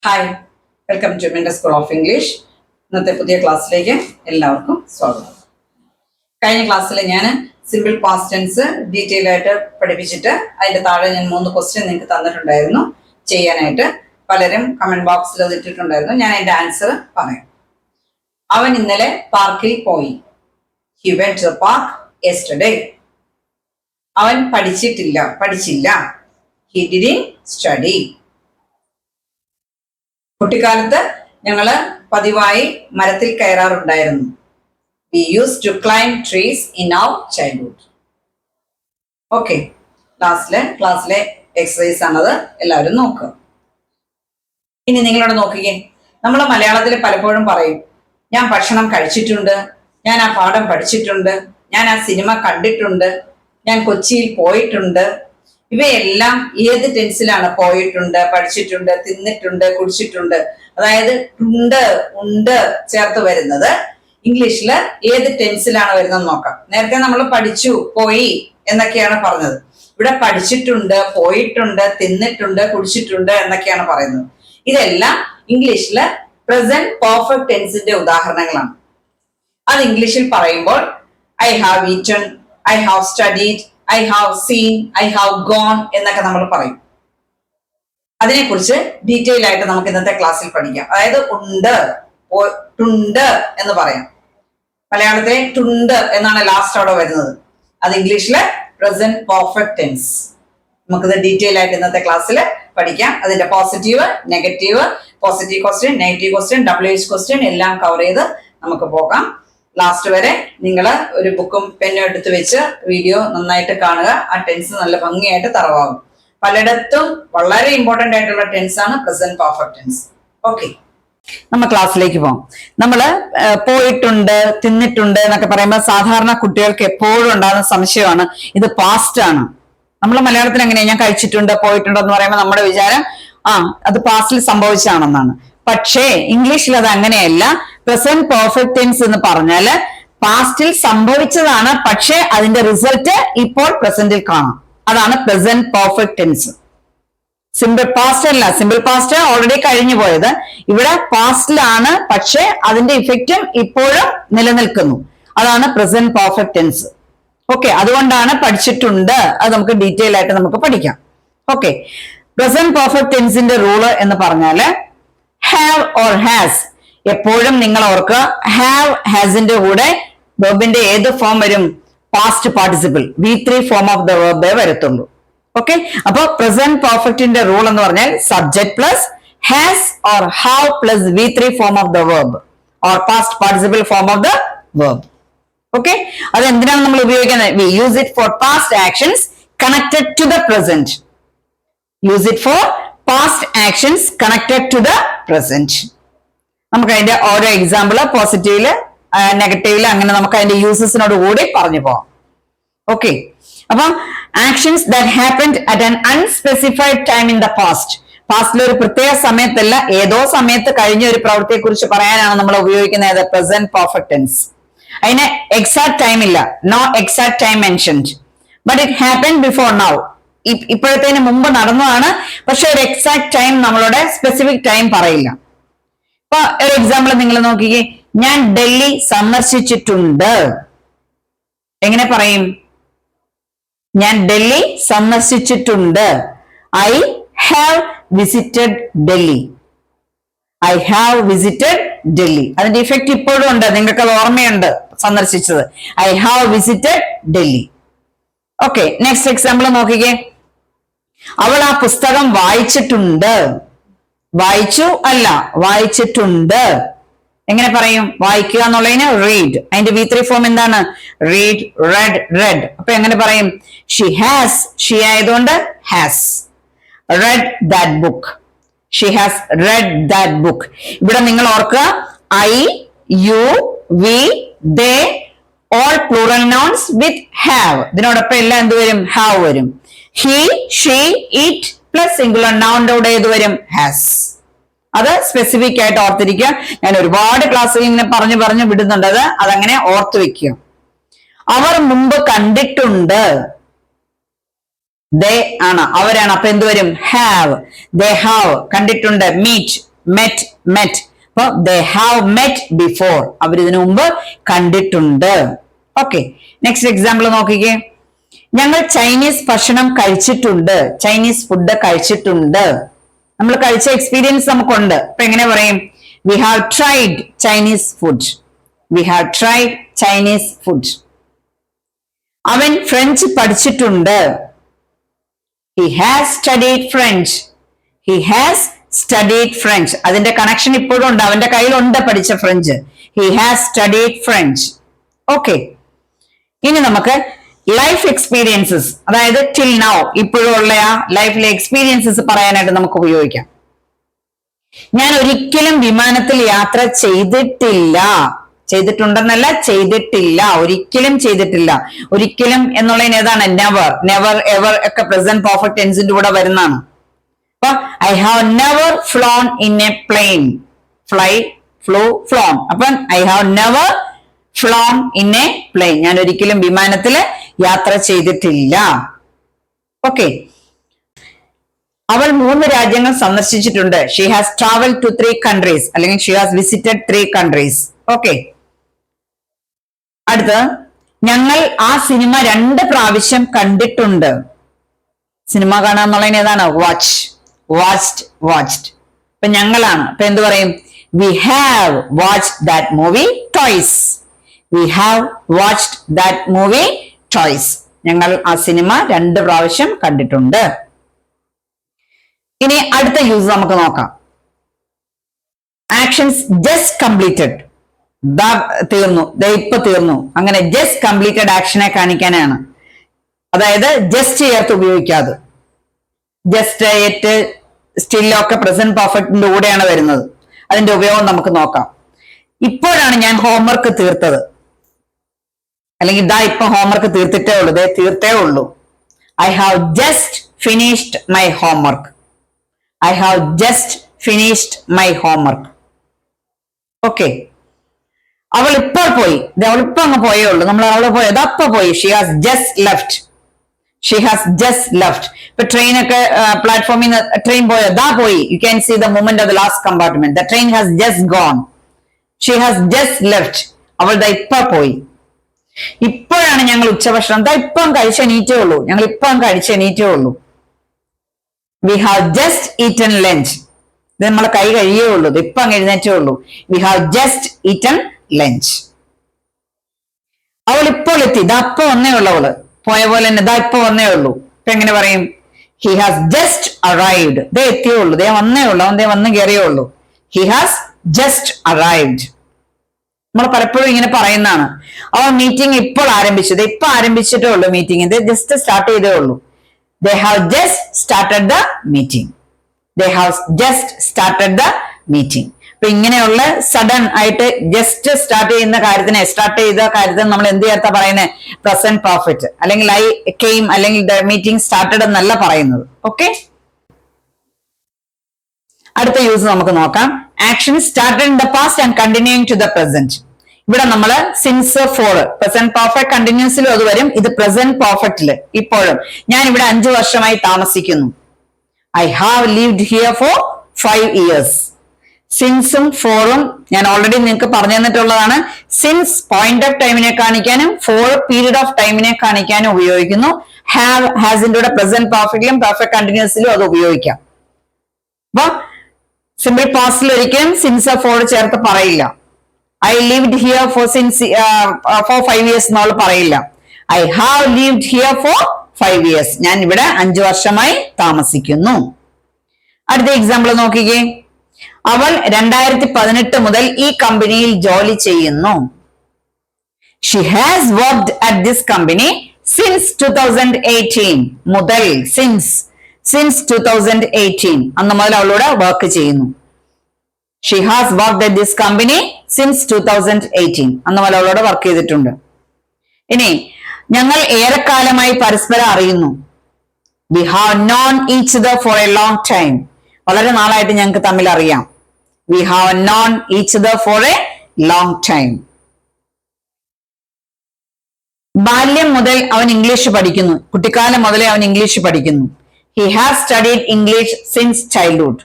Hi, welcome to Minda school of English. ഇന്നത്തെ പുതിയ ക്ലാസ്സിലേക്ക് എല്ലാവർക്കും സ്വാഗതം. കഴിഞ്ഞ ക്ലാസ്സിൽ ഞാൻ സിമ്പിൾ പാസ്റ്റ് ടെൻസ് ഡീറ്റെയിൽ ആയിട്ട് പഠിപ്പിച്ചിട്ട് അതിന്റെ താഴെ ഞാൻ 3 ക്വസ്റ്റ്യൻ നിങ്ങൾക്ക് തന്നിട്ടുണ്ടായിരുന്നു ചെയ്യാനായിട്ട്. പലരും കമന്റ് ബോക്സിൽ അത് ഇട്ടിട്ടുണ്ടായിരുന്നു. ഞാൻ അതിന്റെ ആൻസർ പറയാം. അവൻ ഇന്നലെ പാർക്കിൽ പോയി. He went to the park yesterday. അവൻ പഠിച്ചില്ല. He didn't study. കുട്ടിക്കാലത്ത് ഞങ്ങള് പതിവായി മരത്തിൽ കയറാറുണ്ടായിരുന്നു. We used to climb trees in our childhood. Okay, ക്ലാസ്സിലെ എക്സസൈസ് ആണത്. എല്ലാവരും നോക്കുക. ഇനി നിങ്ങളോട് നോക്കിക്കേ. നമ്മൾ മലയാളത്തിൽ പലപ്പോഴും പറയും, ഞാൻ ഭക്ഷണം കഴിച്ചിട്ടുണ്ട്, ഞാൻ ആ പാഠം പഠിച്ചിട്ടുണ്ട്, ഞാൻ ആ സിനിമ കണ്ടിട്ടുണ്ട്, ഞാൻ കൊച്ചിയിൽ പോയിട്ടുണ്ട്. ഇവയെല്ലാം ഏത് ടെൻസിലാണ്? പോയിട്ടുണ്ട്, പഠിച്ചിട്ടുണ്ട്, തിന്നിട്ടുണ്ട്, കുടിച്ചിട്ടുണ്ട്. അതായത് ഉണ്ട് ചേർത്ത് വരുന്നത് ഇംഗ്ലീഷിൽ ഏത് ടെൻസിലാണ് വരുന്നത് നോക്കാം. നേരത്തെ നമ്മൾ പഠിച്ചു, പോയി എന്നൊക്കെയാണ് പറഞ്ഞത്. ഇവിടെ പഠിച്ചിട്ടുണ്ട്, പോയിട്ടുണ്ട്, തിന്നിട്ടുണ്ട്, കുടിച്ചിട്ടുണ്ട് എന്നൊക്കെയാണ് പറയുന്നത്. ഇതെല്ലാം ഇംഗ്ലീഷില് പ്രസന്റ് പെർഫെക്റ്റ് ടെൻസിന്റെ ഉദാഹരണങ്ങളാണ്. അത് ഇംഗ്ലീഷിൽ പറയുമ്പോൾ I have eaten, I have studied, I have seen, I have gone എന്നൊക്കെ നമ്മൾ പറയും. അതിനെക്കുറിച്ച് ഡീറ്റെയിൽ ആയിട്ട് നമുക്ക് ഇന്നത്തെ ക്ലാസ്സിൽ പഠിക്കാം. അതായത് ടുണ്ട് എന്ന് പറയാം. മലയാളത്തിലെ ടുണ്ട് എന്നാണ് ലാസ്റ്റ് അവിടെ വരുന്നത്. അത് ഇംഗ്ലീഷിലെ പ്രസന്റ് പെർഫെക്റ്റ് ടെൻസ്. നമുക്കിത് ഡീറ്റെയിൽ ആയിട്ട് ഇന്നത്തെ ക്ലാസ്സിൽ പഠിക്കാം. അതിന്റെ positive, negative, positive question, negative question, WH question എല്ലാം കവർ ചെയ്ത് നമുക്ക് പോകാം. ലാസ്റ്റ് വരെ നിങ്ങൾ ഒരു ബുക്കും പെന്നും എടുത്ത് വെച്ച് വീഡിയോ നന്നായിട്ട് കാണുക. ആ ടെൻസ് നല്ല ഭംഗിയായിട്ട് തറവാകും. പലയിടത്തും വളരെ ഇമ്പോർട്ടന്റ് ആയിട്ടുള്ള ടെൻസ് ആണ് പ്രസന്റ് പെർഫെക്റ്റ് ടെൻസ്. ഓക്കെ, നമ്മൾ ക്ലാസ്സിലേക്ക് പോകാം. നമ്മള് പോയിട്ടുണ്ട്, തിന്നിട്ടുണ്ട് എന്നൊക്കെ പറയുമ്പോൾ സാധാരണ കുട്ടികൾക്ക് എപ്പോഴും ഉണ്ടാകുന്ന സംശയമാണ്, ഇത് പാസ്റ്റ് ആണ്. നമ്മൾ മലയാളത്തിൽ എങ്ങനെയാ, ഞാൻ കഴിച്ചിട്ടുണ്ട്, പോയിട്ടുണ്ട് എന്ന് പറയുമ്പോൾ നമ്മുടെ വിചാരം അത് പാസ്റ്റിൽ സംഭവിച്ചാണെന്നാണ്. പക്ഷേ ഇംഗ്ലീഷിൽ അത് അങ്ങനെയല്ല. പ്രസന്റ് പെർഫെക്റ്റ് ടെൻസ് എന്ന് പറഞ്ഞാല് പാസ്റ്റിൽ സംഭവിച്ചതാണ്, പക്ഷേ അതിന്റെ റിസൾട്ട് ഇപ്പോൾ പ്രസന്റിൽ കാണാം. അതാണ് present perfect tense. Simple past അല്ല. സിമ്പിൾ പാസ്റ്റ് ഓൾറെഡി കഴിഞ്ഞു പോയത്. ഇവിടെ പാസ്റ്റിലാണ്, പക്ഷേ അതിന്റെ ഇഫക്റ്റും ഇപ്പോഴും നിലനിൽക്കുന്നു. അതാണ് പ്രസന്റ് പെർഫെക്റ്റ് ടെൻസ്. ഓക്കെ, അതുകൊണ്ടാണ് പഠിച്ചിട്ടുണ്ട്. അത് നമുക്ക് ഡീറ്റെയിൽ ആയിട്ട് നമുക്ക് പഠിക്കാം. ഓക്കെ, പ്രസന്റ് പെർഫെക്റ്റ് ടെൻസിന്റെ റൂള് എന്ന് പറഞ്ഞാല് ഹാവ് ഓർ ഹാസ്. എപ്പോഴും നിങ്ങൾ ഓർക്കുക, ഹാവ് ഹാസിന്റെ കൂടെ വെർബിന്റെ ഏത് ഫോം വരും? Past participle, V3 form of the വെർബേ വരത്തുള്ളൂ. ഓക്കെ, അപ്പൊ പ്രസന്റ് പെർഫെക്റ്റിന്റെ റൂൾ എന്ന് പറഞ്ഞാൽ subject plus has or have plus V3 form of the verb or past participle form of the verb. Okay, അത് എന്തിനാണ് നമ്മൾ ഉപയോഗിക്കുന്നത്? We use it for past actions connected to the present. Use it for past actions connected to the present. നമുക്ക് അതിന്റെ ഓരോ example പോസിറ്റീവില്, നെഗറ്റീവില്, അങ്ങനെ നമുക്ക് അതിന്റെ യൂസസിനോട് കൂടി പറഞ്ഞു പോവാം. ഓക്കെ, അപ്പം actions that happened at an unspecified time in the past. പാസ്റ്റിലെ ഒരു പ്രത്യേക സമയത്തല്ല, ഏതോ സമയത്ത് കഴിഞ്ഞ ഒരു പ്രവൃത്തിയെ കുറിച്ച് പറയാനാണ് നമ്മൾ ഉപയോഗിക്കുന്നത് പ്രസന്റ് പെർഫെക്റ്റ് ടെൻസ്. അതിന് എക്സാക്ട് ടൈം ഇല്ല, no exact time mentioned, but it happened before now. ഇപ്പോഴത്തേന് മുമ്പ് നടന്നതാണ്, പക്ഷെ ഒരു എക്സാക്ട് ടൈം നമ്മളുടെ സ്പെസിഫിക് ടൈം പറയില്ല. ഇപ്പൊ ഒരു എക്സാമ്പിൾ നിങ്ങൾ നോക്കിക്കേ, ഞാൻ ഡൽഹി സന്ദർശിച്ചിട്ടുണ്ട്. എങ്ങനെ പറയും? ഞാൻ ഡൽഹി സന്ദർശിച്ചിട്ടുണ്ട്. I have visited Delhi. I have visited Delhi. അതിന്റെ ഇഫക്റ്റ് ഇപ്പോഴും ഉണ്ട്, നിങ്ങൾക്ക് അത് ഓർമ്മയുണ്ട്, സന്ദർശിച്ചത്. I have visited Delhi. Okay, next example നോക്കിക്കേ, അവൾ ആ പുസ്തകം വായിച്ചിട്ടുണ്ട്. വായിച്ചു അല്ല, വായിച്ചിട്ടുണ്ട്. എങ്ങനെ പറയും? വായിക്കുക എന്നുള്ളതിന് റീഡ്. അതിന്റെ V3 ഫോം എന്താണ്? Read, read, read. അപ്പൊ എങ്ങനെ പറയും? ഷി ഹാസ്, ഷി ആയതുകൊണ്ട് has read that book. She has read that book. ഇവിടെ നിങ്ങൾ ഓർക്കുക, I, you, we, they, all plural nouns with have. ഇതിനോടൊപ്പം എല്ലാം എന്ത് വരും? ഹാവ് വരും. He, she, it plus singular നൗണിന്റെ കൂടെ ഏത് വരും? ഹാസ്. അത് സ്പെസിഫിക് ആയിട്ട് ഓർത്തിരിക്കുക. ഞാൻ ഒരുപാട് ക്ലാസ്സിൽ ഇങ്ങനെ പറഞ്ഞു വിടുന്നുണ്ട്. അതങ്ങനെ ഓർത്തു വെക്കുക. അവർ മുമ്പ് കണ്ടിട്ടുണ്ട്. ദേ ആണ്, അവരാണ്. അപ്പൊ എന്ത് വരും? ഹാവ്. They have. കണ്ടിട്ടുണ്ട്. Meet met. അപ്പൊ they have met before. അവർ ഇതിനു മുമ്പ് കണ്ടിട്ടുണ്ട്. ഓക്കെ, നെക്സ്റ്റ് എക്സാമ്പിൾ നോക്കിക്കേ. ഞങ്ങൾ ചൈനീസ് ഭക്ഷണം കഴിച്ചിട്ടുണ്ട്. ചൈനീസ് ഫുഡ് കഴിച്ചിട്ടുണ്ട്. നമ്മൾ കഴിച്ച എക്സ്പീരിയൻസ് നമുക്കുണ്ട്. അപ്പൊ എങ്ങനെ പറയും? We have tried Chinese food. We have tried Chinese food. അവൻ ഫ്രഞ്ച് പഠിച്ചിട്ടുണ്ട്. He has studied French. He has studied French. അതിന്റെ കണക്ഷൻ ഇപ്പോഴും ഉണ്ട്. അവന്റെ കയ്യിലുണ്ട് പഠിച്ച French. He has studied French. Okay, ഇനി നമുക്ക് ലൈഫ് എക്സ്പീരിയൻസസ്, അതായത് ടിൽ നൗ, ഇപ്പോഴും ഉള്ള ആ ലൈഫിലെ എക്സ്പീരിയൻസസ് പറയാനായിട്ട് നമുക്ക് ഉപയോഗിക്കാം. ഞാൻ ഒരിക്കലും വിമാനത്തിൽ യാത്ര ചെയ്തിട്ടില്ല. ചെയ്തിട്ടുണ്ടെന്നല്ല, ചെയ്തിട്ടില്ല. ഒരിക്കലും ചെയ്തിട്ടില്ല. ഒരിക്കലും എന്നുള്ളതിന് ഏതാണ്? നെവർ. നെവർ, എവർ ഒക്കെ പ്രസന്റ് പെർഫെക്റ്റ് ടെൻസിന്റെ കൂടെ വരുന്നതാണ്. അപ്പൊ I have never flown in a plane. Fly, flew, flown. അപ്പൊ I have never flown in a plane. ഞാൻ ഒരിക്കലും വിമാനത്തില് യാത്ര ചെയ്തിട്ടില്ല. ഓക്കെ, അവൾ 3 രാജ്യങ്ങൾ സന്ദർശിച്ചിട്ടുണ്ട്. She has travel to 3 countries, അല്ലെങ്കിൽ she has visited 3 countries. Okay, അടുത്ത് ഞങ്ങൾ ആ സിനിമ 2 പ്രാവശ്യം കണ്ടിട്ടുണ്ട്. സിനിമ കാണുക എന്നുള്ളതിന് ഏതാണ്? Watch, watched, watched. അപ്പൊ ഞങ്ങളാണ്. അപ്പൊ എന്ത് പറയും? We have watched that movie twice. We have watched that movie twice. ഞങ്ങൾ ആ സിനിമ 2 പ്രാവശ്യം കണ്ടിട്ടുണ്ട്. ഇനി അടുത്ത യൂസ് നമുക്ക് നോക്കാം. Actions just completed. തീർന്നു, ഇപ്പൊ തീർന്നു. അങ്ങനെ ജസ്റ്റ് കംപ്ലീറ്റഡ് ആക്ഷനെ കാണിക്കാനാണ്. അതായത് ജസ്റ്റ് ചേർത്ത് ഉപയോഗിക്കാതെ. ജസ്റ്റ്, എറ്റ്, സ്റ്റില്ലൊക്കെ പ്രസന്റ് പെർഫെക്റ്റിന്റെ കൂടെയാണ് വരുന്നത്. അതിന്റെ ഉപയോഗം നമുക്ക് നോക്കാം. ഇപ്പോഴാണ് ഞാൻ ഹോംവർക്ക് തീർത്തത്, അല്ലെങ്കിൽ ഇപ്പൊ ഹോംവർക്ക് തീർത്തിട്ടേ ഉള്ളൂ, തീർത്തേ ഉള്ളൂ. I have just finished my homework. I have just finished my homework. Okay, അവൾ ഇപ്പോൾ പോയി. അവൾ ഇപ്പൊ അങ്ങ് പോയേ ഉള്ളൂ. നമ്മൾ അവള് പോയത് അപ്പൊ പോയി. She has just left. She has just left. ഇപ്പൊ ട്രെയിൻ ഒക്കെ പ്ലാറ്റ്ഫോമിൽ നിന്ന് ട്രെയിൻ പോയോ? പോയി. You can see the movement of the last compartment. The train has just gone. She has just left. അവൾ ഇപ്പൊ പോയി. ഇപ്പോഴാണ് ഞങ്ങൾ ഉച്ചഭക്ഷണം ഇപ്പം കഴിച്ചെണീറ്റേ ഉള്ളൂ. ഞങ്ങൾ ഇപ്പം കഴിച്ചെണീറ്റേ ഉള്ളൂ. We have just eaten lunch. ഇത് നമ്മളെ കൈ കഴിയേ ഉള്ളൂ. ഇപ്പം എഴുന്നേറ്റേ ഉള്ളൂ. We have just eaten lunch. അവൾ ഇപ്പോൾ എത്തി. ഇതപ്പൊ വന്നേ ഉള്ളൂ. അവള് പോയ പോലെ തന്നെ ഇപ്പൊ വന്നേ ഉള്ളൂ. ഇപ്പൊ എങ്ങനെ പറയും? He has just arrived. ദേ എത്തിയേ ഉള്ളൂ. ദേ വന്നേ ഉള്ളൂ. അവൻ വന്ന് കയറിയേ ഉള്ളൂ. He has just arrived. നമ്മൾ പലപ്പോഴും ഇങ്ങനെ പറയുന്നതാണ്. അവൻ മീറ്റിംഗ് ഇപ്പോൾ ആരംഭിച്ചത്. ഇപ്പൊ ആരംഭിച്ചിട്ടേ ഉള്ളൂ മീറ്റിംഗ്. ഇത് ജസ്റ്റ് സ്റ്റാർട്ട് ചെയ്തേ ഉള്ളൂ. They have just started the meeting. They have just started the meeting. അപ്പൊ ഇങ്ങനെയുള്ള സഡൻ ആയിട്ട് ജസ്റ്റ് സ്റ്റാർട്ട് ചെയ്ത കാര്യത്തിന് നമ്മൾ എന്ത് ചേർത്താ പറയുന്നത്? പ്രസന്റ് പെർഫെക്റ്റ്, അല്ലെങ്കിൽ ഐ കെയിം, അല്ലെങ്കിൽ ദ മീറ്റിംഗ് സ്റ്റാർട്ടഡ് എന്നല്ല പറയുന്നത്. ഓക്കെ, അടുത്ത യൂസ് നമുക്ക് നോക്കാം. Action started in the past and continuing to the present. ഇവിടെ നമ്മള് സിൻസ് ഫോർ പ്രസന്റ് പെർഫെക്റ്റ് കണ്ടിന്യൂസിലും അത് വരും. ഇത് പ്രസന്റ് പെർഫെക്റ്റില് ഇപ്പോഴും. ഞാൻ ഇവിടെ 5 വർഷമായി താമസിക്കുന്നു. I have lived here for 5 years. സിൻസും ഫോറും ഞാൻ ഓൾറെഡി നിങ്ങൾക്ക് പറഞ്ഞു തന്നിട്ടുള്ളതാണ്. സിൻസ് പോയിന്റ് ഓഫ് ടൈമിനെ കാണിക്കാനും ഫോർ പീരീഡ് ഓഫ് ടൈമിനെ കാണിക്കാനും ഉപയോഗിക്കുന്നു. ഹാവ്, ഹാസിന്റെ കൂടെ പ്രസന്റ് പെർഫെക്റ്റിലും പെർഫെക്റ്റ് കണ്ടിന്യൂസിലും അത് ഉപയോഗിക്കാം. അപ്പൊ സിമ്പിൾ പാസ്റ്റിൽ ഒരിക്കലും സിൻസ് ഫോർ ചേർത്ത് പറയില്ല. I lived here for 5 years എന്നവൾ പറയില്ല. I have lived here for 5 years. ഞാൻ ഇവിടെ 5 വർഷമായി താമസിക്കുന്നു. അടുത്ത എക്സാമ്പിൾ നോക്കിക്കേ. അവൾ 2018 മുതൽ ഈ കമ്പനിയിൽ ജോലി ചെയ്യുന്നു. Xi has worked at this company since 2018. മുതൽ, സിൻസ് 2018 അന്ന് മുതൽ അവളോട് വർക്ക് ചെയ്യുന്നു. Xi has worked at this company since 2018 അന്ന് മുതൽ അവളോട് വർക്ക് ചെയ്തിട്ടുണ്ട്. ഇനി ഞങ്ങൾ ഏറെക്കാലമായി പരസ്പരം അറിയുന്നു. We have known each other for a long time. വളരെ നാളായിട്ട് ഞങ്ങൾക്ക് തമ്മിൽ അറിയാം. We have known each other for a long time. ബാല്യം മുതൽ അവൻ ഇംഗ്ലീഷ് പഠിക്കുന്നു. കുട്ടിക്കാലം മുതലേ അവൻ ഇംഗ്ലീഷ് പഠിക്കുന്നു. He has studied English since childhood.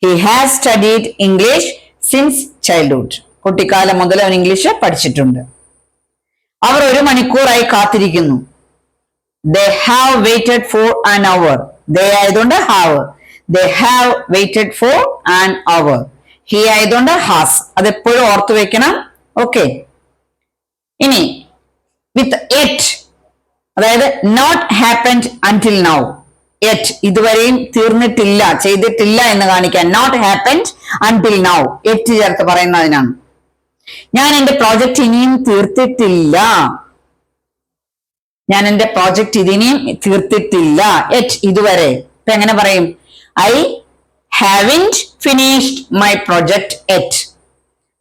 He has studied English since childhood. കുട്ടിക്കാലം മുതൽ അവൻ ഇംഗ്ലീഷ് പഠിച്ചിട്ടുണ്ട്. അവർ 1 മണിക്കൂറായി കാത്തിരിക്കുന്നു. They have waited for an hour. They ആയതുകൊണ്ട് have. They have waited for an hour. He ആയതുകൊണ്ട് has. അതെപ്പോഴും ഓർത്തു വെക്കണം. ഓക്കെ. ഇനി വിത്ത് it, അതായത് not happened until now. Yet ഇതുവരെയും തീർന്നിട്ടില്ല, ചെയ്തിട്ടില്ല എന്ന് കാണിക്കാൻ not happened until now. Yet ചേർത്ത് പറയുന്നതിനാണ്. ഞാൻ എന്റെ പ്രോജക്റ്റ് ഇനിയും തീർത്തിട്ടില്ല. ഞാൻ എന്റെ പ്രോജക്റ്റ് ഇതിനെയും തീർത്തിട്ടില്ല. yet ഇതുവരെ. ഇപ്പൊ എങ്ങനെ പറയും? I haven't finished my project yet.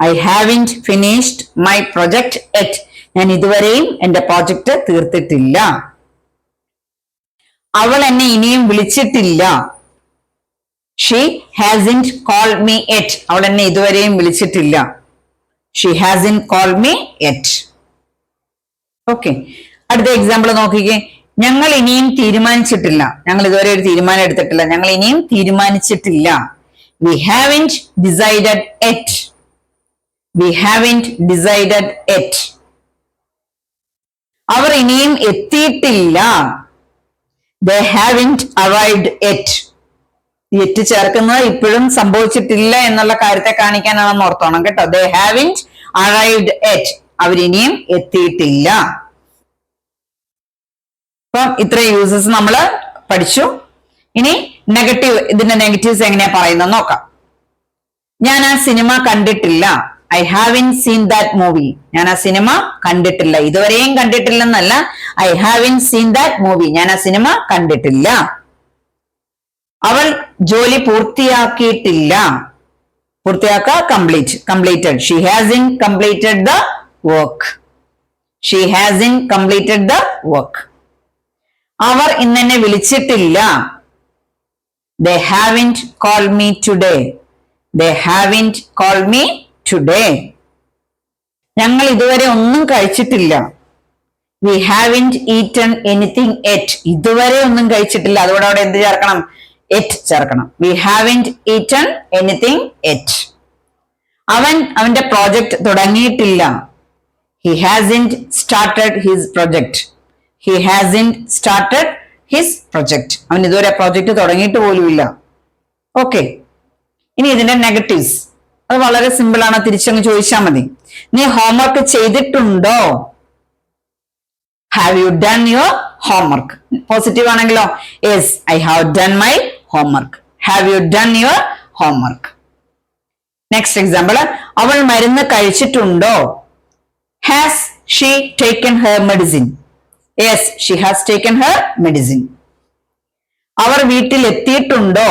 I haven't finished my project yet. ഞാൻ ഇതുവരെയും എന്റെ പ്രോജക്റ്റ് തീർത്തിട്ടില്ല. അവൾ എന്നെ ഇനിയും വിളിച്ചിട്ടില്ല. She hasn't called me yet. അവൾ എന്നെ ഇതുവരെയും വിളിച്ചിട്ടില്ല. She hasn't called me yet. Okay. അടുത്ത എക്സാമ്പിൾ നോക്കിക്കേ. ഞങ്ങൾ ഇനിയും തീരുമാനിച്ചിട്ടില്ല. ഞങ്ങൾ ഇതുവരെ ഒരു തീരുമാനം എടുത്തിട്ടില്ല. ഞങ്ങൾ ഇനിയും തീരുമാനിച്ചിട്ടില്ല. We haven't decided yet. We haven't decided yet. അവർ ഇനിയും എത്തിയിട്ടില്ല. They haven't arrived yet. yet ചേർക്കുന്നത് ഇപ്പോഴും സംഭവിച്ചിട്ടില്ല എന്നുള്ള കാര്യത്തെ കാണിക്കാനാണെന്ന് ഓർത്തോണം കേട്ടോ. They haven't arrived yet. അവരിനിയും എത്തിയിട്ടില്ല. അപ്പം ഇത്രയും യൂസസ് നമ്മൾ പഠിച്ചു. ഇനി നെഗറ്റീവ്, ഇതിന്റെ നെഗറ്റീവ്സ് എങ്ങനെയാ പറയുന്നത് നോക്കാം. ഞാൻ ആ സിനിമ കണ്ടിട്ടില്ല. I haven't seen that movie. ഞാൻ ആ സിനിമ കണ്ടിട്ടില്ല. ഇതുവരെയും കണ്ടിട്ടില്ലെന്നല്ല, I haven't seen that movie. ഞാൻ ആ സിനിമ കണ്ടിട്ടില്ല. അവൾ ജോലി പൂർത്തിയാക്കിയിട്ടില്ല. completed. She hasn't completed the work. She hasn't completed the work. അവർ ഇന്നെന്നെ വിളിച്ചിട്ടില്ല. They haven't called me today. They haven't called me today. ഞങ്ങൾ ഇതുവരെ ഒന്നും കഴിച്ചിട്ടില്ല. We haven't eaten anything yet. ഇതുവരെ ഒന്നും കഴിച്ചിട്ടില്ല. അതുകൊണ്ട് അവിടെ എന്ത് ചേർക്കണം? yet ചേർക്കണം. We haven't eaten anything yet. അവന്റെ പ്രോജക്റ്റ് തുടങ്ങിയിട്ടില്ല. He hasn't started his project. He hasn't started his project. അവൻ ഇതുവരെ പ്രോജക്റ്റ് തുടങ്ങിയിട്ട് പോലുമില്ല. ഓക്കെ. ഇനി ഇതിന്റെ നെഗറ്റീവ്സ്, അത് വളരെ സിമ്പിൾ ആണ്, തിരിച്ചങ്ങ് ചോദിച്ചാൽ മതി. നീ ഹോംവർക്ക് ചെയ്തിട്ടുണ്ടോ? Have you done your homework? Positive ആണെങ്കിലോ? Yes, I have done my homework. Have you done your homework? Next example, അവൾ മരുന്ന് കഴിച്ചിട്ടുണ്ടോ? Has she taken her medicine? Yes, she has taken her medicine. അവർ വീട്ടിൽ എത്തിയിട്ടുണ്ടോ?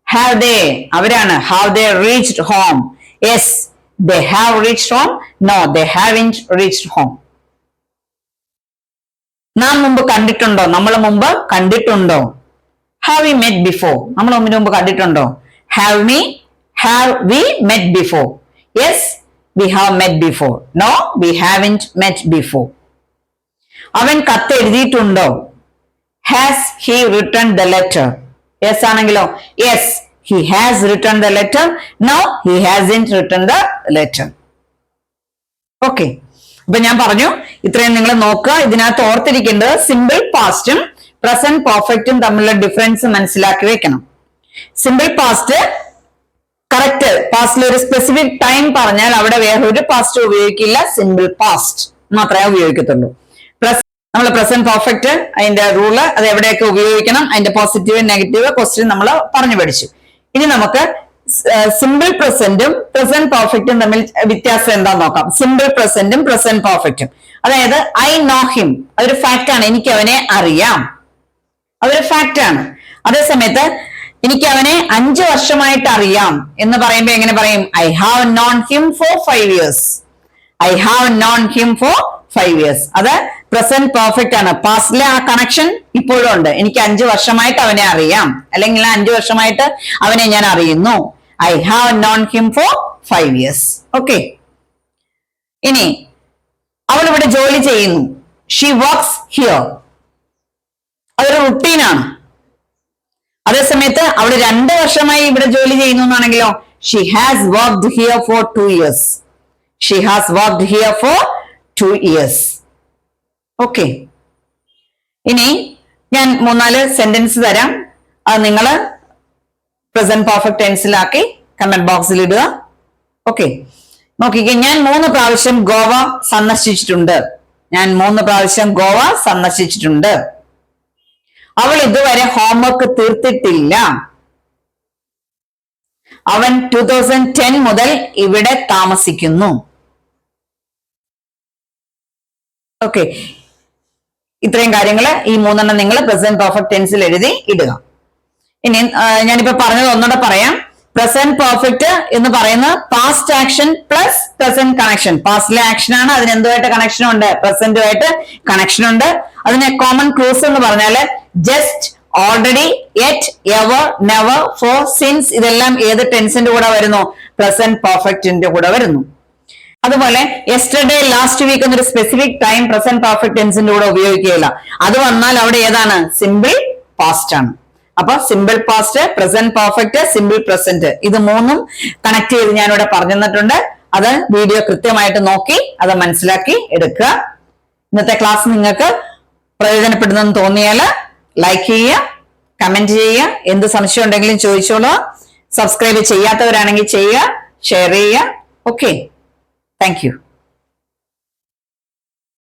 Have they, അവരാണ്, have they reached home? Yes, they have reached home. No, they haven't reached home. നാം മുമ്പ് കണ്ടിട്ടുണ്ടോ? നമ്മൾ മുമ്പ് കണ്ടിട്ടുണ്ടോ? Have we met before? നമ്മൾ മുമ്പ് കണ്ടിട്ടുണ്ടോ? Have we met before? Yes, we have met before. No, we haven't met before. അവൻ കത്ത് എഴുതിയിട്ടുണ്ടോ? Has he written the letter? Yes ആണെങ്കിലോ? Yes, he has written the letter. No, he hasn't written the letter. Okay. അപ്പൊ ഞാൻ പറഞ്ഞു ഇത്രയും നിങ്ങൾ നോക്കുക. ഇതിനകത്ത് ഓർത്തിരിക്കേണ്ടത് സിമ്പിൾ പാസ്റ്റും പ്രസന്റ് പെർഫെക്റ്റും തമ്മിലുള്ള ഡിഫറൻസ് മനസ്സിലാക്കി വെക്കണം. സിമ്പിൾ പാസ്റ്റ് കറക്റ്റ് പാസ്റ്റിൽ ഒരു സ്പെസിഫിക് ടൈം പറഞ്ഞാൽ അവിടെ വേറൊരു പാസ്റ്റ് ഉപയോഗിക്കില്ല, സിമ്പിൾ പാസ്റ്റ് മാത്രമേ ഉപയോഗിക്കത്തുള്ളൂ. നമ്മൾ പ്രസന്റ് പെർഫെക്റ്റ് അതിന്റെ റൂള് അത് എവിടെയൊക്കെ ഉപയോഗിക്കണം, അതിന്റെ പോസിറ്റീവ് നെഗറ്റീവ് ക്വസ്റ്റ്യൻ നമ്മൾ പറഞ്ഞു പഠിച്ചു. ഇനി നമുക്ക് സിമ്പിൾ പ്രസന്റും പ്രസന്റ് പെർഫെക്റ്റും തമ്മിൽ വ്യത്യാസം എന്താന്ന് നോക്കാം. സിമ്പിൾ പ്രസന്റും പ്രസന്റ് പെർഫെക്റ്റും, അതായത് ഐ നോ ഹിം, അതൊരു ഫാക്റ്റ് ആണ്, എനിക്ക് അവനെ അറിയാം, അതൊരു ഫാക്റ്റ് ആണ്. അതേസമയത്ത് എനിക്ക് അവനെ 5 വർഷമായിട്ട് അറിയാം എന്ന് പറയുമ്പോ എങ്ങനെ പറയും? I have known him for 5 years. I have known him for 5 years. അത് പ്രസന്റ് പെർഫെക്റ്റ് ആണ്. പാസ്റ്റിലെ ആ കണക്ഷൻ ഇപ്പോഴും ഉണ്ട്. എനിക്ക് 5 വർഷമായിട്ട് അവനെ അറിയാം, അല്ലെങ്കിൽ 5 വർഷമായിട്ട് അവനെ ഞാൻ അറിയുന്നു. I have known him for 5 years. Okay. ഇനി അവൾ ഇവിടെ ജോലി ചെയ്യുന്നു. She works here. അതൊരു റുട്ടീനാണ്. അതേസമയത്ത് അവള് 2 വർഷമായി ഇവിടെ ജോലി ചെയ്യുന്നു എന്നാണെങ്കിലോ she has worked here for 2 years. She has worked here for 2 years. Okay, ഇനി ഞാൻ 3-4 സെന്റൻസ് തരാം. അത് നിങ്ങൾ പ്രസന്റ് പെർഫെക്റ്റ് ടെൻസിലാക്കി കമന്റ് ബോക്സിൽ ഇടുക. ഓക്കെ, നോക്കിക്കേ. ഞാൻ 3 പ്രാവശ്യം ഗോവ സന്ദർശിച്ചിട്ടുണ്ട്. ഞാൻ 3 പ്രാവശ്യം ഗോവ സന്ദർശിച്ചിട്ടുണ്ട്. അവൾ ഇതുവരെ ഹോംവർക്ക് തീർത്തിട്ടില്ല. അവൻ 2010 മുതൽ ഇവിടെ താമസിക്കുന്നു. ഓക്കെ, ഇത്രയും കാര്യങ്ങൾ ഈ 3 നിങ്ങൾ പ്രസന്റ് പെർഫെക്റ്റ് ടെൻസിൽ എഴുതി ഇടുക. ഇനി ഞാനിപ്പോ പറഞ്ഞത് ഒന്നുകൂടെ പറയാം. പ്രസന്റ് പെർഫെക്റ്റ് എന്ന് പറയുന്നത് past action plus present connection. പാസ്റ്റിലെ ആക്ഷൻ ആണ്, അതിന് എന്തുമായിട്ട് കണക്ഷൻ ഉണ്ട്? പ്രസന്റുമായിട്ട് കണക്ഷൻ ഉണ്ട്. അതിന് കോമൺ ക്ലൂസ് എന്ന് പറഞ്ഞാല് just, already, yet, ever, never, for, since ഇതെല്ലാം ഏത് ടെൻസിന്റെ കൂടെ വരുന്നു? പ്രസന്റ് പെർഫെക്റ്റിന്റെ കൂടെ വരുന്നു. അതുപോലെ യെസ്റ്റർഡേ, ലാസ്റ്റ് വീക്ക് എന്നൊരു സ്പെസിഫിക് ടൈം പ്രസന്റ് പെർഫെക്റ്റ് ടെൻസിന്റെ കൂടെ ഉപയോഗിക്കുകയില്ല. അത് വന്നാൽ അവിടെ ഏതാണ്? സിമ്പിൾ പാസ്റ്റ് ആണ്. അപ്പൊ simple past, present perfect, simple present, ഇത് 3ഉം കണക്ട് ചെയ്ത് ഞാനിവിടെ പറഞ്ഞു തന്നിട്ടുണ്ട്. അത് വീഡിയോ കൃത്യമായിട്ട് നോക്കി അത് മനസ്സിലാക്കി എടുക്കുക. ഇന്നത്തെ ക്ലാസ് നിങ്ങൾക്ക് പ്രയോജനപ്പെടുന്നെന്ന് തോന്നിയാൽ ലൈക്ക് ചെയ്യുക, കമന്റ് ചെയ്യുക, എന്ത് സംശയം ഉണ്ടെങ്കിലും ചോദിച്ചോളൂ. സബ്സ്ക്രൈബ് ചെയ്യാത്തവരാണെങ്കിൽ ചെയ്യുക, ഷെയർ ചെയ്യുക. Okay, thank you.